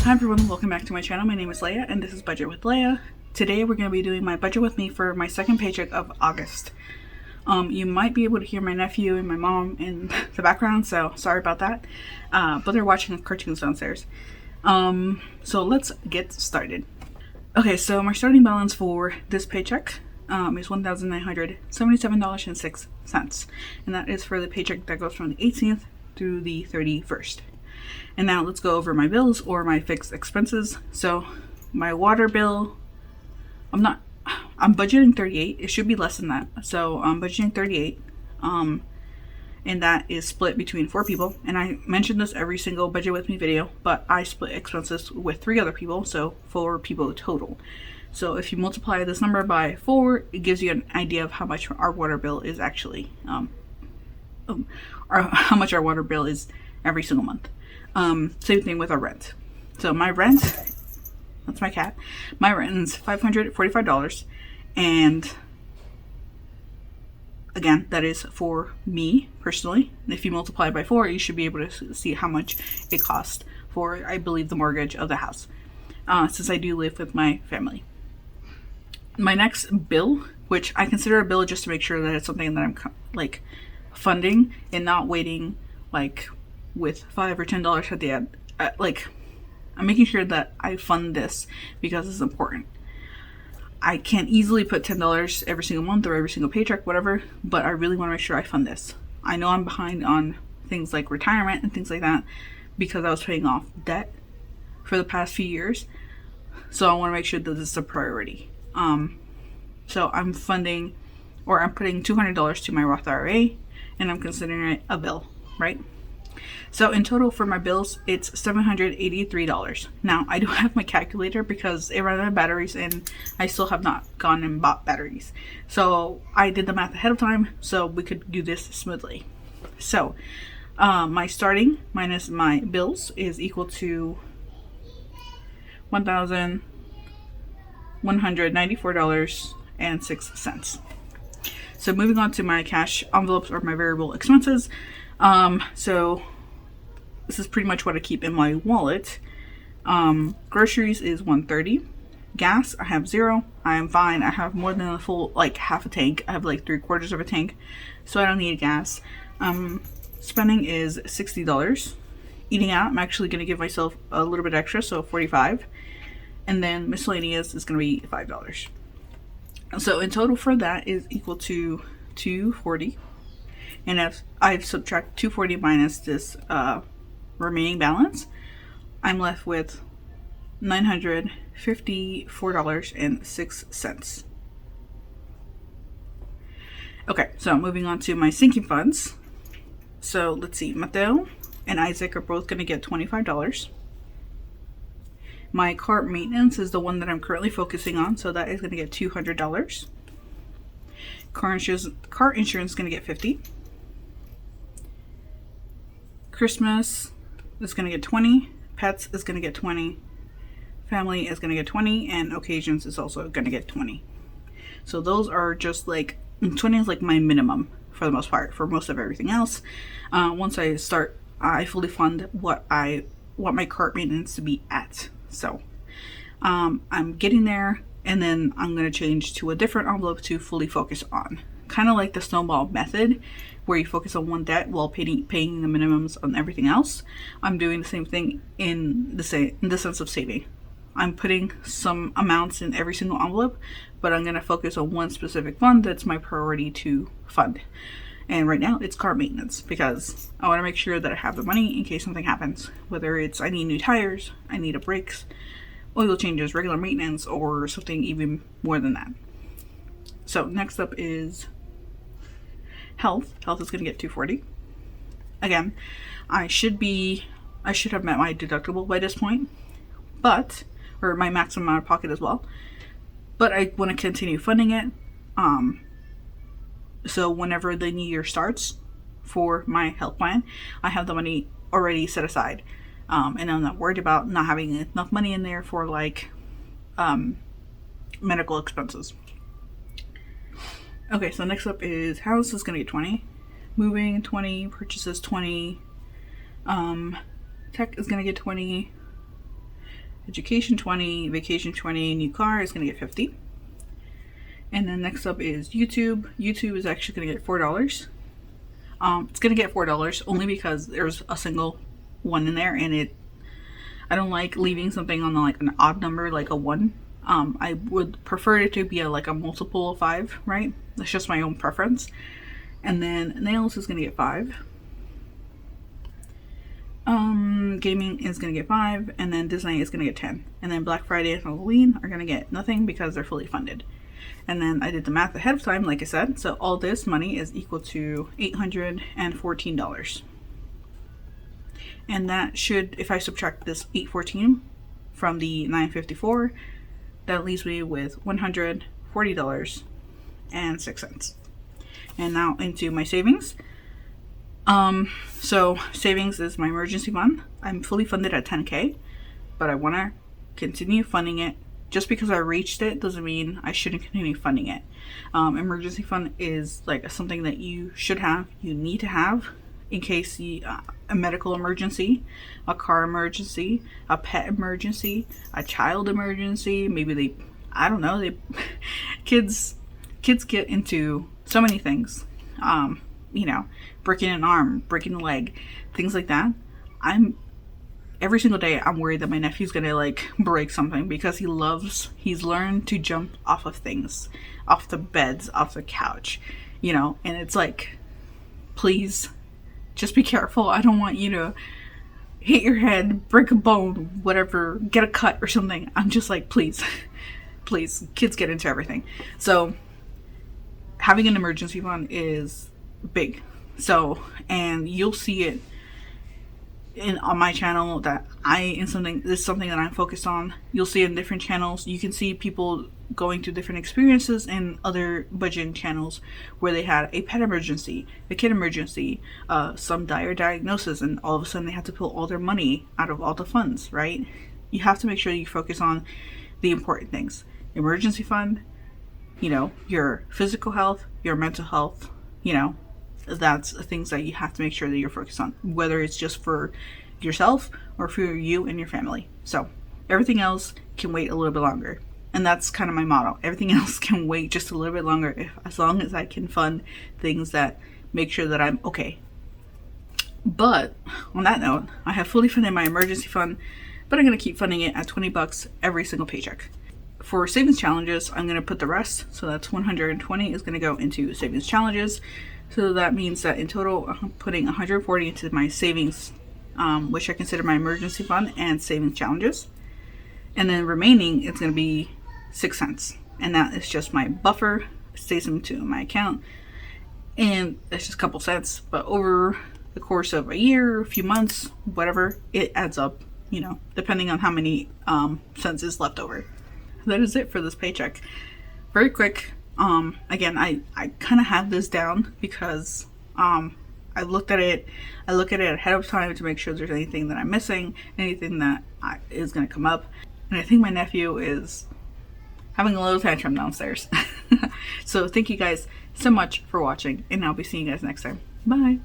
Hi everyone, welcome back to my channel. My name is Leia and this is Budget with Leia. Today we're going to be doing my budget with me for my second paycheck of August. You might be able to hear my nephew and my mom in the background, so sorry about that. But they're watching cartoons downstairs. So let's get started. Okay, so my starting balance for this paycheck is $1,977.06. And that is for the paycheck that goes from the 18th through the 31st. And now let's go over my bills or my fixed expenses. So my water bill, I'm budgeting 38. It should be less than that. So I'm budgeting 38. And that is split between 4 people. And I mentioned this every single budget with me video, but I split expenses with 3 other people, so 4 people total. So if you multiply this number by 4, it gives you an idea of how much our water bill is actually, how much our water bill is every single month. Same thing with our rent. So my rent, that's my cat. My rent is $545, and again, that is for me personally. And if you multiply by 4, you should be able to see how much it costs for, I believe, the mortgage of the house, since I do live with my family. My next bill, which I consider a bill just to make sure that it's something that I'm like funding and not waiting like with $5 or $10 at the end. Like, I'm making sure that I fund this because it's important. I can't easily put $10 every single month or every single paycheck, whatever, but I really want to make sure I fund this. I know I'm behind on things like retirement and things like that because I was paying off debt for the past few years. So I want to make sure that this is a priority. So I'm funding, or I'm putting $200 to my Roth IRA, and I'm considering it a bill, right? So in total for my bills, it's $783. Now, I don't have my calculator because it ran out of batteries and I still have not gone and bought batteries. So I did the math ahead of time so we could do this smoothly. So my starting minus my bills is equal to $1,194.06. So moving on to my cash envelopes or my variable expenses. So this is pretty much what I keep in my wallet. Groceries is $130. Gas, I have 0. I am fine. I have more than a full, like half a tank. I have like 3/4 of a tank, so I don't need gas. Spending is $60. Eating out, I'm actually going to give myself a little bit extra, so $45. And then miscellaneous is going to be $5. So in total for that is equal to $240. And if I subtract $240 minus this remaining balance, I'm left with $954.06. Okay, so moving on to my sinking funds. So let's see, Mateo and Isaac are both going to get $25. My car maintenance is the one that I'm currently focusing on, so that is going to get $200. Car insurance is going to get $50. Christmas is going to get $20. Pets is going to get $20. Family is going to get $20. And occasions is also going to get $20. So those are just like, 20 is like my minimum for the most part. For most of everything else, once I start, I fully fund what I want my cart maintenance to be at. So I'm getting there, and then I'm going to change to a different envelope to fully focus on. Kind of like the snowball method, where you focus on one debt while paying the minimums on everything else. I'm doing the same thing in the sense of saving. I'm putting some amounts in every single envelope, but I'm going to focus on one specific fund that's my priority to fund. And right now it's car maintenance because I want to make sure that I have the money in case something happens. Whether it's I need new tires, I need brakes, oil changes, regular maintenance, or something even more than that. So next up is health. Health is going to get $240. Again, I should have met my deductible by this point, or my maximum out of pocket as well. But I want to continue funding it. So whenever the new year starts for my health plan, I have the money already set aside. And I'm not worried about not having enough money in there for like medical expenses. Okay, so next up is house is going to get $20. Moving, $20. Purchases, $20. Tech is going to get $20. education 20, vacation 20, new car is going to get 50. And then next up is YouTube. YouTube is actually going to get $4. It's going to get $4 only because there's a single one in there, and I don't like leaving something on like an odd number like a 1. I would prefer it to be like a multiple of 5, right? That's just my own preference. And then nails is going to get 5. Gaming is going to get 5, and then Disney is going to get 10. And then Black Friday and Halloween are going to get nothing because they're fully funded. And then I did the math ahead of time, like I said, so all this money is equal to $814. And that should, if I subtract this $814 from the $954, that leaves me with $140.06. And now into my savings. So savings is my emergency fund. I'm fully funded at 10K, but I want to continue funding it. Just because I reached it doesn't mean I shouldn't continue funding it. Emergency fund is like something that you should have, you need to have in case a medical emergency, a car emergency, a pet emergency, a child emergency. Maybe kids get into so many things. Breaking an arm, breaking a leg, things like that. Every single day I'm worried that my nephew's gonna like break something because he's learned to jump off of things, off the beds, off the couch, and it's like, please just be careful. I don't want you to hit your head, break a bone, whatever, get a cut or something. I'm just like, please, kids get into everything. So having an emergency fund is big. So, and you'll see it on my channel that this is something that I'm focused on. You'll see it in different channels. You can see people going through different experiences in other budgeting channels where they had a pet emergency, a kid emergency, some dire diagnosis, and all of a sudden they have to pull all their money out of all the funds, right? You have to make sure you focus on the important things. Emergency fund, your physical health, your mental health, that's things that you have to make sure that you're focused on, whether it's just for yourself or for you and your family. So everything else can wait a little bit longer. And that's kind of my motto. Everything else can wait just a little bit longer as long as I can fund things that make sure that I'm okay. But on that note, I have fully funded my emergency fund, but I'm going to keep funding it at $20 every single paycheck. For savings challenges, I'm going to put the rest, so that's 120 is going to go into savings challenges. So that means that in total, I'm putting 140 into my savings, which I consider my emergency fund and savings challenges. And then remaining, it's going to be 6 cents. And that is just my buffer. It stays into my account. And it's just a couple cents. But over the course of a year, a few months, whatever, it adds up, depending on how many cents is left over. That is it for this paycheck. Very quick. Again, I kind of have this down because I look at it ahead of time to make sure there's anything that I'm missing, anything that is going to come up. And I think my nephew is having a little tantrum downstairs. So thank you guys so much for watching, and I'll be seeing you guys next time. Bye.